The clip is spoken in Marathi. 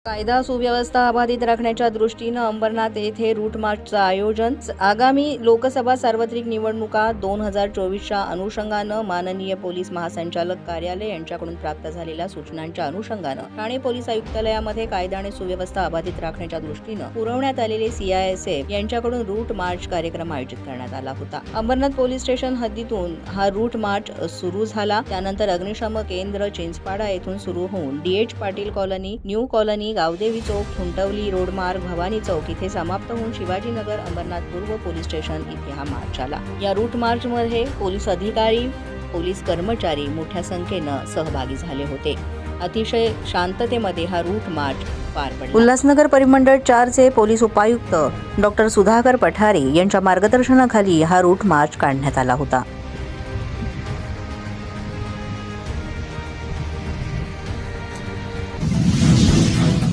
कायदा सुव्यवस्था अबाधित राखण्याच्या दृष्टीनं अंबरनाथ येथे रूट मार्चचं आयोजन. आगामी लोकसभा सार्वत्रिक निवडणुका 2024च्या अनुषंगानं माननीय पोलीस महासंचालक कार्यालय यांच्याकडून प्राप्त झालेल्या सूचनांच्या अनुषंगानं ठाणे पोलीस आयुक्तालयामध्ये कायदा आणि सुव्यवस्था अबाधित राखण्याच्या दृष्टीनं पुरवण्यात आलेले CISF यांच्याकडून रूट मार्च कार्यक्रम आयोजित करण्यात आला होता. अंबरनाथ पोलीस स्टेशन हद्दीतून हा रूट मार्च सुरू झाला. त्यानंतर अग्निशमन केंद्र चिंचपाडा येथून सुरू होऊन DH Patil colony, new colony, Gaondevi Chowk, Khuntavali road मार्ग, भवानी चौक इथे समाप्त होऊन शिवाजीनगर अंबरनाथ पूर्व पोलीस स्टेशन इथे हा मार्च आला. या रूट मार्च मध्ये पोलीस अधिकारी, पोलीस कर्मचारी मोठ्या संख्येनं सहभागी झाले होते. अतिशय शांततेमध्ये हा रूट मार्च पार पडला. उल्हासनगर परिमंडळ 4 चे पोलीस उपायुक्त डॉ. सुधाकर पठारे यांच्या मार्गदर्शनाखाली हा रूट मार्च काढण्यात आला होता.